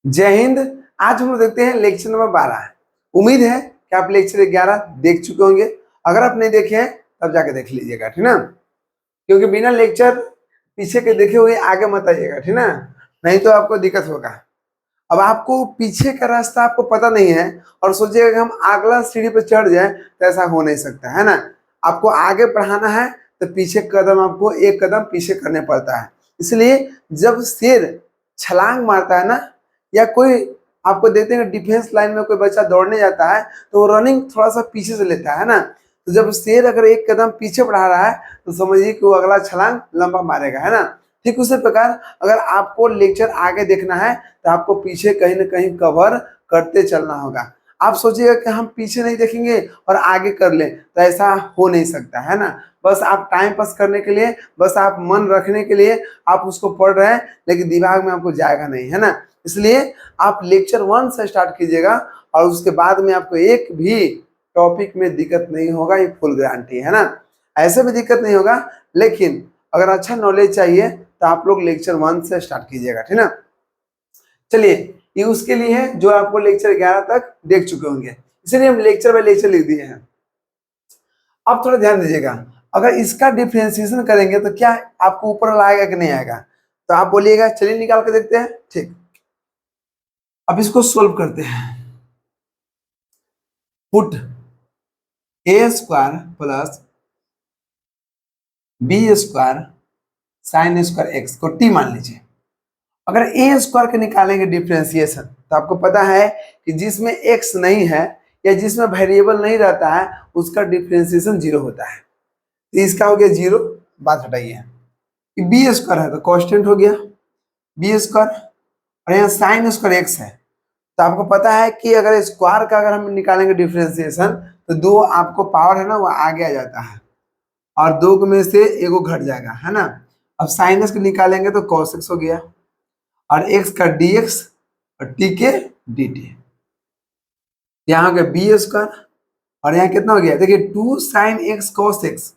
जय हिंद। आज हम लोग देखते हैं लेक्चर नंबर 12। उम्मीद है कि आप लेक्चर 11 देख चुके होंगे। अगर आप नहीं देखे हैं तब जाके देख लीजिएगा, ठीक ना, क्योंकि बिना लेक्चर पीछे के देखे हुए आगे मत आइएगा, ठीक ना, नहीं तो आपको दिक्कत होगा। अब आपको पीछे का रास्ता आपको पता नहीं है और सोचिएगा कि हम अगला सीढ़ी पर चढ़ जाए, तो ऐसा हो नहीं सकता है ना। आपको आगे बढ़ाना है तो पीछे कदम आपको एक कदम पीछे करने पड़ता है। इसलिए जब शेर छलांग मारता है ना, या कोई आपको देखते हैं डिफेंस लाइन में कोई बच्चा दौड़ने जाता है तो वो रनिंग थोड़ा सा पीछे से लेता है ना, तो जब शेर अगर एक कदम पीछे बढ़ा रहा है तो समझिए कि वो अगला छलांग लंबा मारेगा, है ना। ठीक उसी प्रकार अगर आपको लेक्चर आगे देखना है तो आपको पीछे कहीं ना कहीं कवर करते चलना होगा। आप सोचिएगा कि हम पीछे नहीं देखेंगे और आगे कर लें, तो ऐसा हो नहीं सकता है ना। बस आप टाइम पास करने के लिए, बस आप मन रखने के लिए आप उसको पढ़ रहे हैं, लेकिन दिमाग में आपको जाएगा नहीं, है ना। इसलिए आप लेक्चर 1 से स्टार्ट कीजिएगा और उसके बाद में आपको एक भी टॉपिक में दिक्कत नहीं होगा, ये फुल गारंटी है ना। ऐसे भी दिक्कत नहीं होगा, लेकिन अगर अच्छा नॉलेज चाहिए तो आप लोग लेक्चर 1 से स्टार्ट कीजिएगा, ठीक ना। चलिए, ये उसके लिए है जो आपको लेक्चर 11 तक देख चुके होंगे, इसलिए हम लेक्चर बाय लेक्चर लिख दिए हैं। अब थोड़ा ध्यान दीजिएगा, अगर इसका डिफ्रेंसिएशन करेंगे तो क्या आपको ऊपर वाला आएगा कि नहीं आएगा, तो आप बोलिएगा। चलिए निकाल के देखते हैं। ठीक, अब इसको सोल्व करते हैं। Put A square plus B square sine square X को टी मान लीजिए। अगर ए स्क्वायर के निकालेंगे डिफ्रेंसिएशन, तो आपको पता है कि जिसमें एक्स नहीं है या जिसमें वेरिएबल नहीं रहता है उसका डिफ्रेंसिएशन 0 होता है। तो इसका हो गया 0, बात हटाइए। बी स्क्वायर है तो कांस्टेंट हो गया बी स्क्वायर, और यहाँ साइन स्क्वायर एक्स है। तो आपको पता है कि अगर स्क्वायर का अगर हम निकालेंगे डिफ्रेंसिएशन तो दो आपको पावर है ना वो आगे आ जाता है और दो में से एगो घट जाएगा, है ना। अब साइन एक्स को निकालेंगे तो कॉस एक्स हो गया और एक्स का dx और t के dt। यहाँ हो गया बी स्क्वायर और यहाँ कितना हो गया, देखिए 2 साइन एक्स कॉस एक्स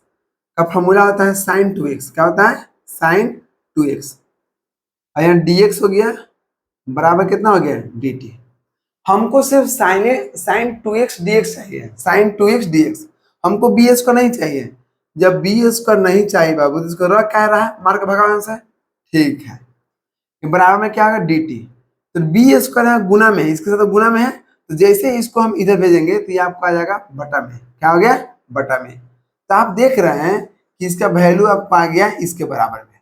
का फॉर्मूला होता है साइन 2x। क्या होता है, साइन 2x। और यहाँ dx हो गया बराबर कितना हो गया dt। हमको सिर्फ साइन 2x dx चाहिए, साइन 2x dx। हमको बी स्क्वायर नहीं चाहिए। जब बी स्क्वायर नहीं चाहिए बाबू तो इसको रख क्या रहा है, मार्क भगवान से। ठीक है, बराबर में क्या होगा dt। तो बी स्क्वायर है गुना में, इसके साथ गुना में है, तो जैसे इसको हम इधर भेजेंगे तो ये आपको आ जाएगा बटा में। क्या हो गया, बटा में। तो आप देख रहे हैं कि इसका वैल्यू आपको आ गया इसके बराबर में।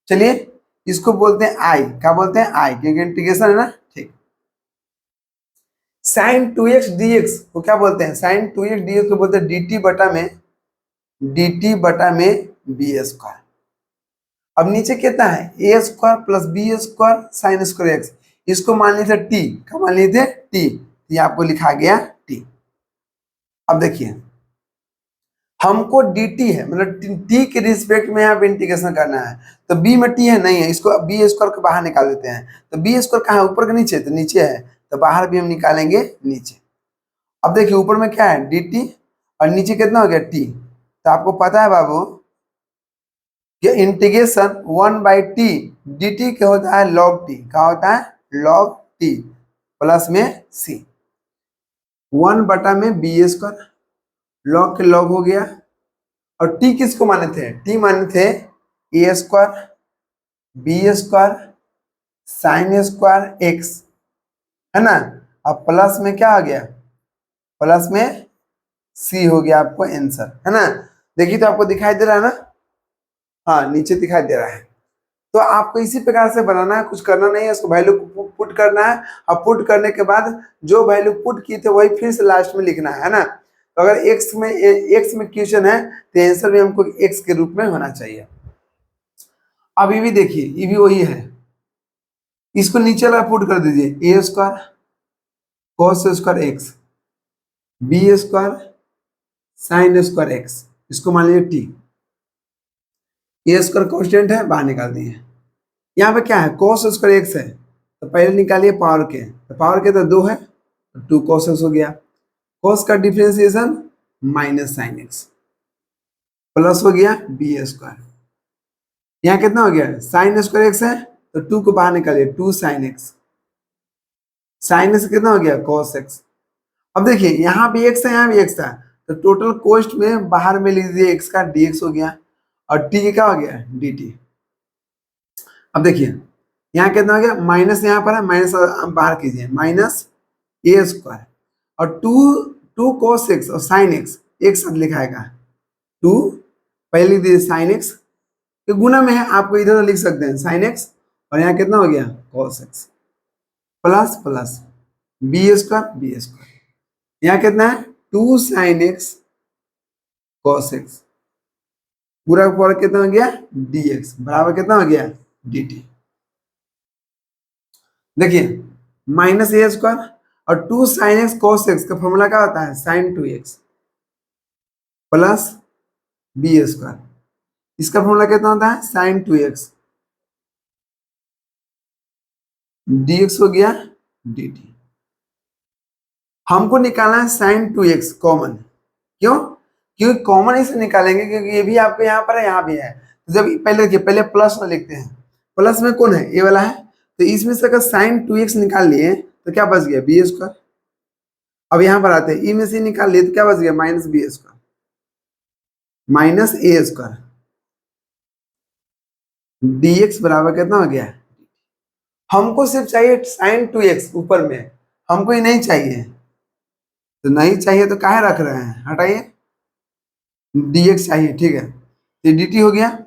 चलिए इसको बोलते हैं आई। क्या बोलते हैं, आई, क्योंकि इंटीग्रेशन है ना। ठीक, साइन 2x dx को क्या बोलते हैं, साइन 2x dx को बोलते हैं dt बटा में बी स्क्वायर। अब नीचे कितना है, A square plus B square sine square X, इसको मान लीजिए टी। क्या मान लीजिए, टी। ये आपको लिखा गया टी। अब देखिए हमको dt है, मतलब t के रिस्पेक्ट में यहाँ पे इंटीग्रेशन करना है। तो b में t है, नहीं है, इसको बी स्क्वायर को बाहर निकाल देते हैं। तो बी स्क्वायर कहाँ है, ऊपर के नीचे, तो नीचे है, तो बाहर भी हम निकालेंगे नीचे। अब देखिए ऊपर में क्या है dt और नीचे कितना हो गया t। तो आपको पता है बाबू कि इंटीग्रेशन 1/t dt क्या होता है, log t। क्या होता है, log t प्लस में c, 1 बटा में बी स्क्वायर, log के log हो गया। और t किसको माने थे, t माने थे A square B square sine square X, है ना। अब प्लस में क्या आ गया, प्लस में c हो गया आपको आंसर, है ना। देखिए तो आपको दिखाई दे रहा है ना, हाँ नीचे दिखाई दे रहा है। तो आपको इसी प्रकार से बनाना है, कुछ करना नहीं है, इसको वैल्यू पुट करना है। और पुट करने के बाद जो वैल्यू पुट की थे वही फिर से लास्ट में लिखना है ना। तो अगर x में क्वेश्चन है तो आंसर भी हमको x के रूप में होना चाहिए। अब ये भी देखिए, ये भी वही है, इसको नीचे वाला पुट कर दीजिए, A square cos square x B square sine square X, इसको मान लीजिए टी। ए स्क्वायर कॉन्स्टेंट है, बाहर निकाल दिए। यहाँ पे क्या है, कॉस स्क्वायर एक्स है, तो पहले निकालिए पावर के, तो पावर के तो 2 है, तो 2 कॉस एक्स हो गया। कॉस का differentiation minus sine x plus हो गया बी स्क्वायर। यहाँ कितना हो गया, साइन स्क्वायर एक्स है तो 2 को बाहर निकालिए, 2 साइन एक्स साइन एक्स कितना हो गया कॉस एक्स। अब देखिए यहाँ भी एक्स है, यहाँ भी एक्स था, तो टोटल कॉस्ट में बाहर में लिख दीजिए एक्स का dx हो गया और t क्या हो गया dt। अब देखिए यहाँ कितना हो गया माइनस, यहाँ पर है माइनस, बाहर कीजिए माइनस ए स्क्वायर और टू टू कॉस एक्स और साइन एक्स एक साथ लिखाएगा टू, पहले लिख दीजिए साइन एक्स के गुना में है, आपको इधर तो लिख सकते हैं साइन एक्स और यहाँ कितना हो गया cos X plus plus B square यहाँ कितना है two sine X cos X पूरा पूरा कितना हो गया dx बराबर कितना हो गया dt। देखिए माइनस ए स्क्वायर और two sine X cos X का फॉर्मूला क्या होता है sine 2x plus B square, इसका फॉर्मूला कितना होता है साइन 2x dx हो गया dt। हमको निकालना है साइन 2x कॉमन, क्यों? क्योंकि कॉमन इसे निकालेंगे क्योंकि ये भी आपके यहाँ पर है यहाँ भी है, तो जब पहले देखिए पहले प्लस में लिखते हैं, प्लस में कौन है ये वाला है, तो इसमें से अगर साइन 2x निकाल लिए तो क्या बच गया बी स्क्वायर। अब यहाँ पर आते हैं ई में से निकाल लिए तो क्या बच गया minus B square minus A square dx बराबर कितना हो गया। हमको सिर्फ चाहिए साइन 2x ऊपर में, हमको ये नहीं चाहिए, तो नहीं चाहिए तो काहे रख रहे हैं, हटाइए dx चाहिए, ठीक है तो dt हो गया।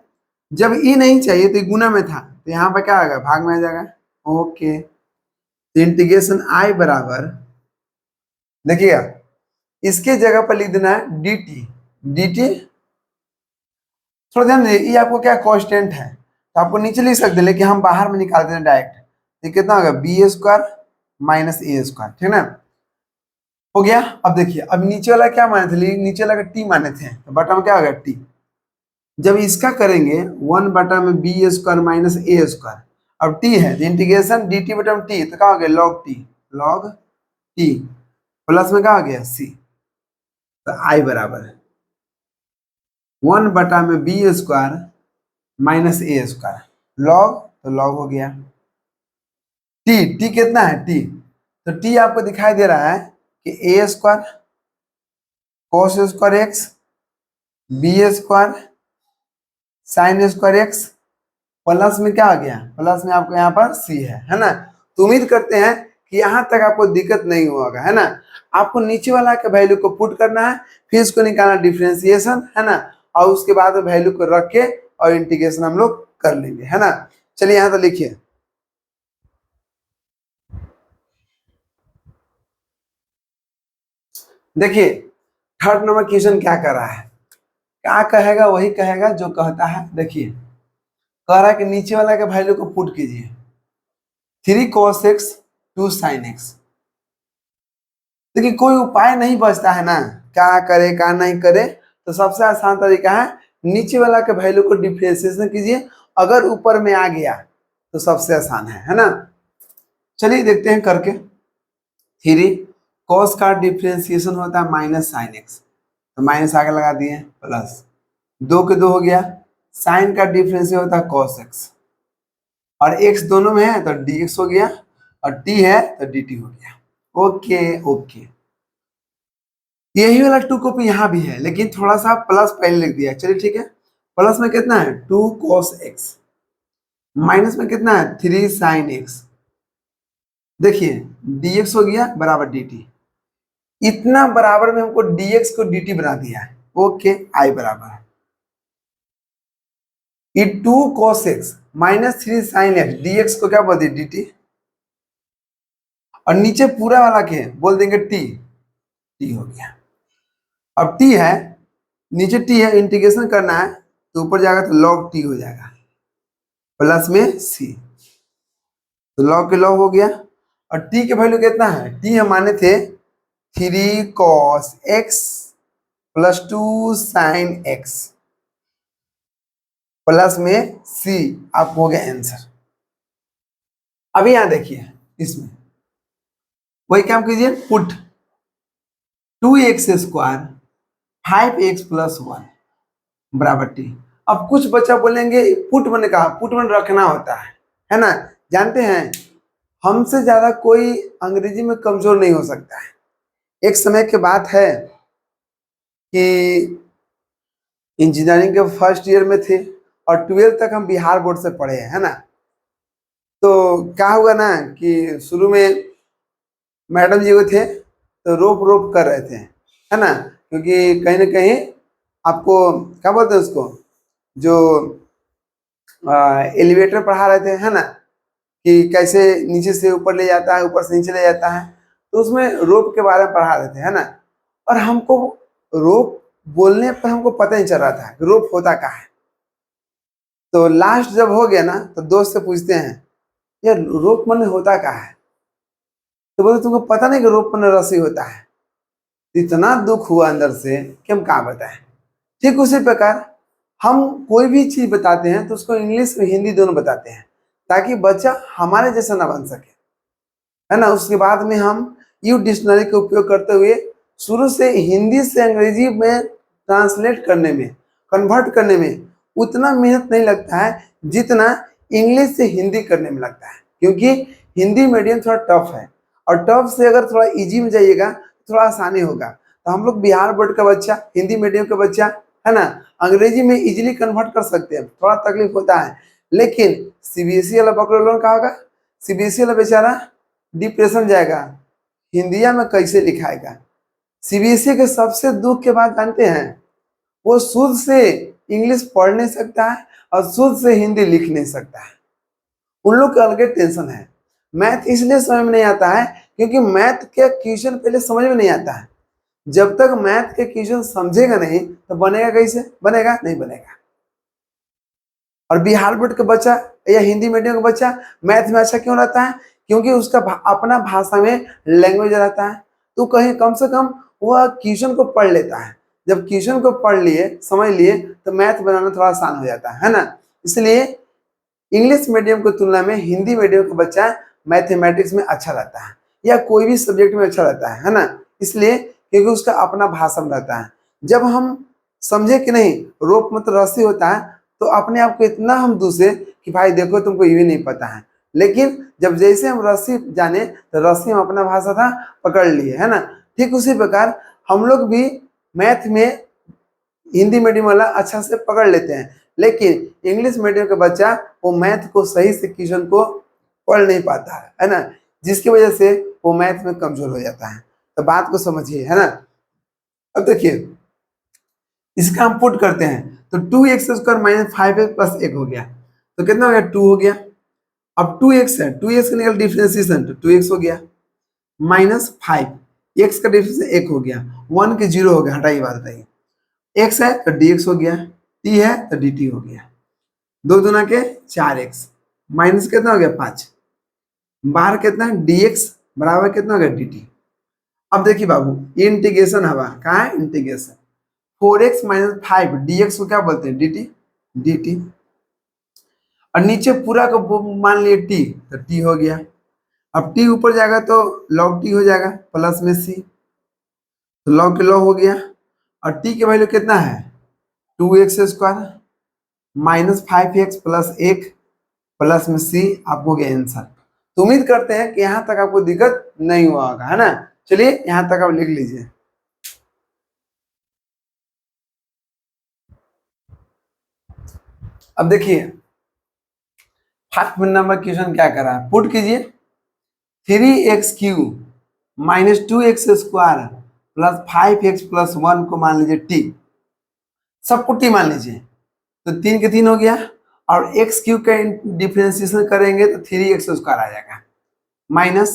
जब ई नहीं चाहिए तो गुना में था तो यहाँ पर क्या आएगा भाग में आ जाएगा, ओके। तो इंटीग्रेशन आई बराबर देखिएगा इसके जगह पर लिख देना है dt थोड़ा ध्यान दीजिए, ये आपको क्या कांस्टेंट है तो आपको नीचे लिख सकते हैं, लेकिन हम बाहर में निकाल देते हैं डायरेक्ट, तो कितना होगा B square minus A square, ठीक ना हो गया। अब देखिए अब नीचे वाला क्या माने थे, नीचे वाला का टी माने थे, तो बटा में क्या होगा टी। जब इसका करेंगे 1 बटा में B square minus A square, अब टी है तो इंटीग्रेशन डी टी बटा में टी, तो क्या हो गया लॉग टी प्लस में क्या हो गया सी, तो आई बराबर 1 बटा में B square minus A square log, तो लॉग हो गया टी कितना है टी, तो टी आपको दिखाई दे रहा है कि a square cos square x B square sine square x plus में क्या आ गया, प्लस में आपको यहाँ पर सी है ना। तो उम्मीद करते हैं कि यहाँ तक आपको दिक्कत नहीं होगा, है ना। आपको नीचे वाला के वैल्यू को पुट करना है, फिर इसको निकालना डिफरेंशिएशन, है ना, और उसके बाद वैल्यू को रख के और इंटीग्रेशन हम लोग कर लेंगे, है ना। चलिए यहाँ तो लिखिए देखिए थर्ड नंबर क्वेश्चन क्या कर रहा है, क्या कहेगा वही कहेगा जो कहता है। देखिए कह रहा है कि नीचे वाला के वैल्यू को पुट कीजिए 3 cos x 2 sin x। देखिए कोई उपाय नहीं बचता है ना, क्या करे क्या नहीं करे, तो सबसे आसान तरीका है नीचे वाला के वैल्यू को डिफरेंशिएशन कीजिए, अगर ऊपर में आ गया तो सबसे आसान है ना। चलिए देखते हैं करके। 3 cos का डिफरेंशिएशन होता है माइनस साइन एक्स, तो माइनस आगे लगा दिए प्लस 2 के 2 हो गया, साइन का डिफरेंशिएशन होता है cos x और x दोनों में है तो dx हो गया और t है तो dt हो गया, ओके। यही वाला 2 कॉपी यहाँ भी है लेकिन थोड़ा सा प्लस पहले लिख दिया, चलिए ठीक है। प्लस में कितना है 2 cos x माइनस में कितना है 3 sin x, देखिए dx हो गया बराबर dt, इतना बराबर में हमको dx को dt बना दिया है, ओके। आई बराबर ये 2 cos x minus 3 sin x dx को क्या बोल दिए dt, और नीचे पूरा वाला के बोल देंगे t हो गया। अब t है नीचे t है, इंटीग्रेशन करना है तो ऊपर जाएगा तो log t हो जाएगा प्लस में c, तो log के log हो गया। और t के वैल्यू कितना है, t हम माने थे 3 cos x plus 2 sin x plus में c, आपको हो गया आंसर। अभी यहां देखिए इसमें वही काम कीजिए, put 2x square 5x plus 1 बराबर टी। अब कुछ बच्चा बोलेंगे पुट मैंने कहा पुट में रखना होता है ना, जानते हैं हमसे ज्यादा कोई अंग्रेजी में कमजोर नहीं हो सकता है। एक समय की बात है कि इंजीनियरिंग के फर्स्ट ईयर में थे और 12th तक हम बिहार बोर्ड से पढ़े हैं, है ना। तो क्या हुआ ना कि शुरू में मैडम जी वो थे तो रोप रोप कर रहे थे, है ना, क्योंकि कहीं ना कहीं आपको क्या बोलते हैं उसको, जो एलिवेटर पढ़ा रहे थे, है ना, कि कैसे नीचे से ऊपर ले जाता है, ऊपर से नीचे ले जाता है, तो उसमें रोप के बारे में पढ़ा रहे थे, है ना। और हमको रोप बोलने पर हमको पता नहीं चल रहा था कि रोप होता क्या है। तो लास्ट जब हो गया ना तो दोस्त से पूछते हैं, यार रोप मन होता क्या है। तो बोले तुमको पता नहीं कि रोप मन रस्सी होता है। इतना दुख हुआ अंदर से कि हम क्या बताएं। ठीक उसी प्रकार हम कोई भी चीज बताते हैं तो उसको इंग्लिश और हिंदी दोनों बताते हैं, ताकि बच्चा हमारे जैसा ना बन सके, है ना। उसके बाद में हम यू डिक्शनरी का उपयोग करते हुए शुरू से हिंदी से अंग्रेजी में ट्रांसलेट करने में, कन्वर्ट करने में उतना मेहनत नहीं लगता है जितना इंग्लिश से हिंदी करने में लगता है, क्योंकि हिंदी मीडियम थोड़ा टफ है और टफ से अगर थोड़ा इजी में जाइएगा थोड़ा आसानी होगा। तो हम लोग बिहार बोर्ड का बच्चा, हिंदी मीडियम का बच्चा, है ना, अंग्रेजी में इजीली कन्वर्ट कर सकते हैं, थोड़ा तकलीफ होता है। लेकिन सीबीएसई वाला बकलोल का होगा, सीबीएसई वाला बेचारा डिप्रेशन जाएगा, हिंदिया में कैसे लिखाएगा। सीबीएसई के सबसे दुख के बाद जानते हैं, वो शुद्ध से इंग्लिश पढ़ नहीं सकता है और शुद्ध से हिंदी लिख नहीं सकता है। उन लोग का अलग टेंशन है। मैथ इसलिए समझ में नहीं आता है क्योंकि मैथ के क्वेश्चन पहले समझ में नहीं आता है। जब तक मैथ के क्वेश्चन समझेगा नहीं तो बनेगा कैसे, बनेगा नहीं बनेगा। और बिहार बोर्ड का बच्चा या हिंदी मीडियम का बच्चा मैथ में अच्छा क्यों रहता है, क्योंकि उसका अपना भाषा में लैंग्वेज रहता है, तो कहीं कम से कम वह क्वेश्चन को पढ़ लेता है। जब क्वेश्चन को पढ़ लिए, समझ लिए, तो मैथ बनाना थोड़ा आसान हो जाता है ना। इसलिए इंग्लिश मीडियम की तुलना में हिंदी मीडियम का बच्चा मैथमेटिक्स में अच्छा रहता है या कोई भी सब्जेक्ट में अच्छा रहता है ना। इसलिए क्योंकि उसका अपना भाषा में रहता है। जब हम समझे कि नहीं रोप मतलब रस्सी होता है, तो अपने आप को इतना हम दूसरे कि भाई देखो तुमको ये भी नहीं पता है। लेकिन जब जैसे हम रस्सी जाने तो रस्सी हम अपना भाषा था पकड़ लिए, है ना। ठीक उसी प्रकार हम लोग भी मैथ में हिंदी मीडियम वाला अच्छा से पकड़ लेते हैं, लेकिन इंग्लिश मीडियम का बच्चा वो मैथ को सही से क्वेश्चन को पढ़ नहीं पाता है ना, जिसकी वजह से वो मैथ में कमजोर हो जाता है। तो बात को समझिए, है ना। अब देखिए इसका हम पुट करते हैं तो 2x² माइनस 5x प्लस 1 हो गया, तो कितना हो गया 2 हो गया। अब 2x है, 2x का निकल डिफरेंशिएशन तो 2x हो गया, माइनस 5 x का डिफरेंशिएशन 1 हो गया, 1 के 0 हो गया, हटाइए बात हटाइए। x है तो dx हो गया, t है तो dt हो गया, 2 दूना के 4x माइनस कितना हो गया 5, बाहर कितना dx बराबर कितना हो गया dt। अब देखिए बाबू ये इंटीग्रेशन हवा कहा है, इंटीग्रेशन 4x माइनस 5 dx को क्या बोलते हैं dt, dt। और नीचे पूरा को मान लिए t तो t हो गया। अब t ऊपर जाएगा तो log t हो जाएगा प्लस में c, तो log के log हो गया। और t की वैल्यू कितना है 2x² minus 5x plus 1 plus में c, आपको गया आंसर। तो उम्मीद करते हैं कि यहाँ तक आपको दिक्कत नहीं हुआ होगा, है ना। चलिए यहाँ तक आप लिख लीजिए। अब देखिए 5 नंबर क्वेश्चन क्या कर रहा है, पुट कीजिए 3x³ minus 2x² plus 5x plus 1 को मान लीजिए t, सबको t मान लीजिए, तो 3 के 3 हो गया। और x³ का डिफरेंशिएशन करेंगे तो 3x² आ जाएगा, माइनस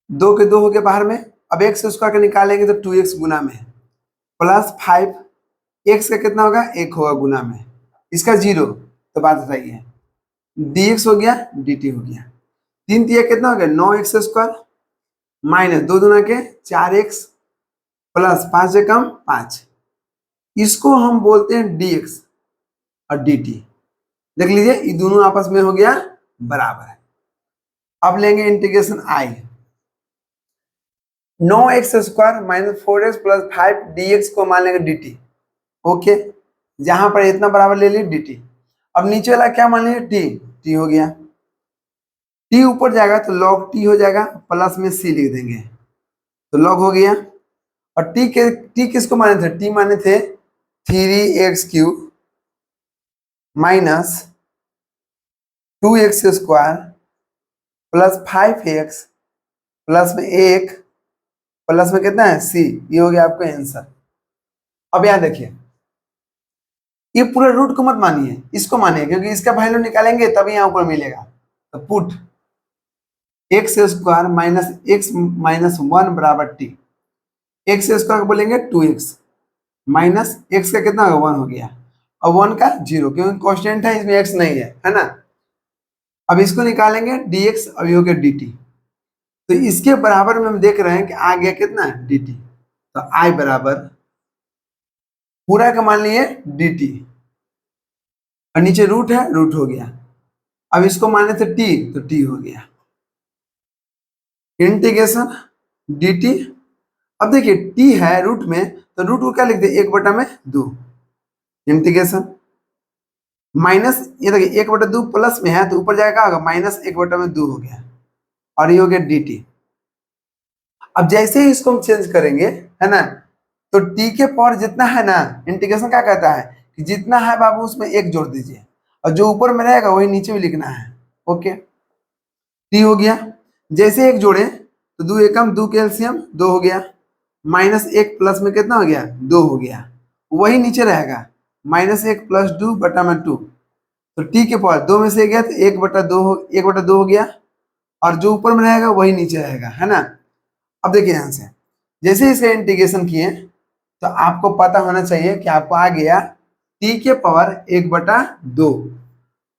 2 के 2 हो गया बाहर में। अब x² का निकालेंगे तो 2x गुना में, प्लस 5 x का कितना होगा 1 होगा गुना में, इसका 0, तो बात बताइए dx हो गया dt हो गया। 3 तिया कितना हो गया 9x² माइनस 2 दूना के 4x प्लस 5 से कम 5, इसको हम बोलते हैं dx और dt। देख लीजिए ये दोनों आपस में हो गया बराबर है। अब लेंगे integration i, 9x² minus 4x plus 5 dx को मान लेंगे dt। ओके, जहां पर इतना बराबर ले ली dt। अब नीचे वाला क्या मान लीजिए t, t हो गया। टी ऊपर जाएगा तो लॉग टी हो जाएगा, प्लस में सी लिख देंगे तो लॉग हो गया। और टी किसको माने थे, टी माने थे 3x³ minus 2x² plus 5x plus में 1 प्लस में कितना है सी। ये हो गया आपका आंसर। अब यहाँ देखिए, ये पूरा रूट को मत मानिए, इसको मानिए, क्योंकि इसका वैल्यू निकालेंगे तभी यहाँ ऊपर मिलेगा। तो put x² minus x minus 1 बराबर टी। x² बोलेंगे 2x माइनस x का कितना होगा 1 हो गया, और 1 का 0, क्योंकि कांस्टेंट है इसमें x नहीं है ना। अब इसको निकालेंगे dx, अभी हो गया dt। तो इसके बराबर में हम देख रहे हैं कि आ गया कितना dt। तो i बराबर पूरा का मान लिए dt, और नीचे रूट है, रूट हो गया। अब इसको माने थे t, तो t हो गया इंटीग्रेशन dt। अब देखिए t है रूट में, तो रूट को क्या लिखते हैं 1/2 इंटीग्रेशन माइनस, ये देखिए 1/2 प्लस में है तो ऊपर जाएगा होगा माइनस 1/2 हो गया, और ये हो गया dt। अब जैसे ही इसको हम चेंज करेंगे है ना, तो t के पावर जितना है ना, इंटीग्रेशन क्या कहता है कि जितना है बाबू उसमें 1 जोड़ दीजिए, और जो ऊपर में रहेगा वही नीचे भी लिखना है। ओके, t हो गया। जैसे 1 जोड़े तो 2 एकम 2 के एलसीएम 2 हो गया, माइनस 1 प्लस में कितना हो गया 2 हो गया, वही नीचे रहेगा -1 प्लस 2/2। तो t के पावर 2 में से गया तो 1/2 हो गया, और जो ऊपर में रहेगा वही नीचे रहेगा, है ना। अब देखिए यहाँ से जैसे इसका इंटीग्रेशन किए तो आपको पता होना चाहिए कि आपको आ गया t के पावर 1/2,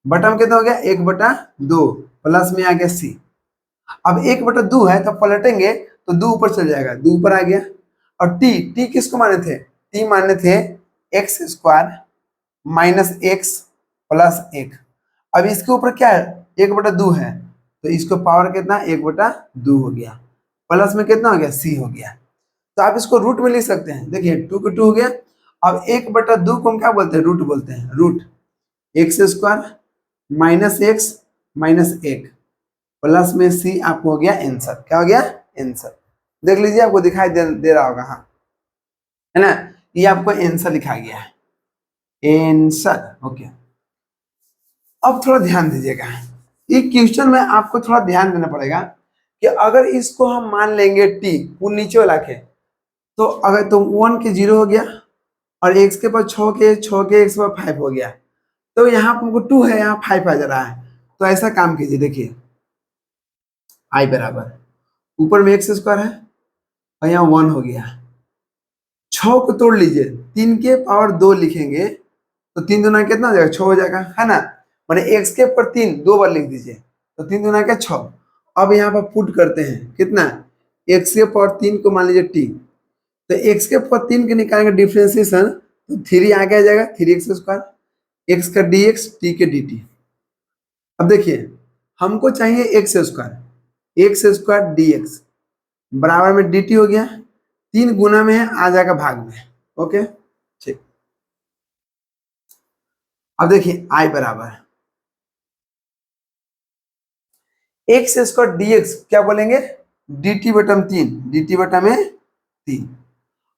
बटा में कितना हो गया 1/2 प्लस में आ गया c। अब 1/2 है तो पलटेंगे तो 2 ऊपर चल जाएगा, 2 ऊपर आ गया। और t किसको माने थे, t माने थे x² माइनस x प्लस 1। अब इसके ऊपर क्या है 1/2 है, तो इसको पावर कितना 1/2 हो गया, प्लस में कितना हो गया c हो गया। तो आप इसको रूट में लिख सकते हैं, देखिए 2 के 2 हो गया। अब 1/2 को हम क्या बोलते हैं, रूट बोलते हैं, root x² minus x minus 1 plus में c आपको हो गया आंसर। क्या हो गया आंसर, देख लीजिए आपको दिखाई दे रहा होगा, हाँ है ना, ये आपको आंसर लिखा गया है आंसर। ओके, अब थोड़ा ध्यान दीजिएगा, ये क्वेश्चन में आपको थोड़ा ध्यान देना पड़ेगा कि अगर इसको हम मान लेंगे t वो नीचे वाला के, तो अगर तो 1 के 0 हो गया, और x के पास 6 के x के पास 5 हो गया, तो यहाँ हमको 2 है, यहाँ 5 आ जा रहा है। तो ऐसा काम कीजिए, देखिए i बराबर ऊपर में x² है और यहाँ 1 हो गया, 6 को तोड़ लीजिए, 3 के पावर 2 लिखेंगे तो 3 दूना कितना हो जाएगा 6 हो जाएगा, है ना। मैंने x के ऊपर 3 2 बार लिख दीजिए तो 3 दूना क्या 6। अब यहाँ पर पुट करते हैं कितना, x के पावर 3 को मान लीजिए t, तो x के पावर 3 के निकालेंगे डिफ्रेंसिएशन तो 3 आगे आ जाएगा 3x², x का dx t के dt। अब देखिए हमको चाहिए x² dx बराबर में dt हो गया, 3 गुना में है आ जाएगा भाग में। ओके ठीक, अब देखिए i बराबर x² dx क्या बोलेंगे dt/3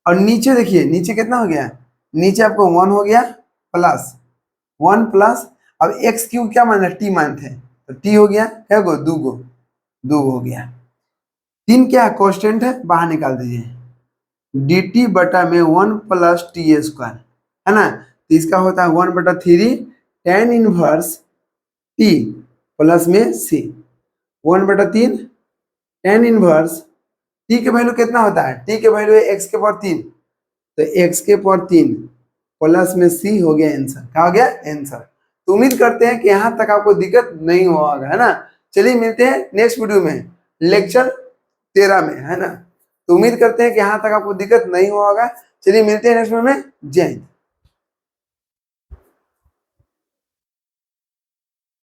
और नीचे देखिए नीचे कितना हो गया, नीचे आपको 1 हो गया प्लस 1 प्लस, अब x³ क्या माना t मानते हैं तो t हो गया, क्या गो 2 हो गया, 3 क्या कांस्टेंट है बाहर निकाल दीजिए, dt/1 प्लस t² है ना। तो इसका होता है 1/3 tan इनवर्स t प्लस में c, 1/3 tan इनवर्स t के वैल्यू कितना होता है, t के वैल्यू है x के पावर 3, तो x के पावर 3 प्लस में c हो गया आंसर। क्या हो गया आंसर। तो उम्मीद करते हैं कि यहाँ तक आपको दिक्कत नहीं हुआ होगा, है ना। चलिए मिलते हैं नेक्स्ट वीडियो में लेक्चर 13 में, है ना। तो उम्मीद करते हैं कि यहाँ तक आपको दिक्कत नहीं हुआ होगा। चलिए मिलते हैं नेक्स्ट वीडियो में, जय हिंद।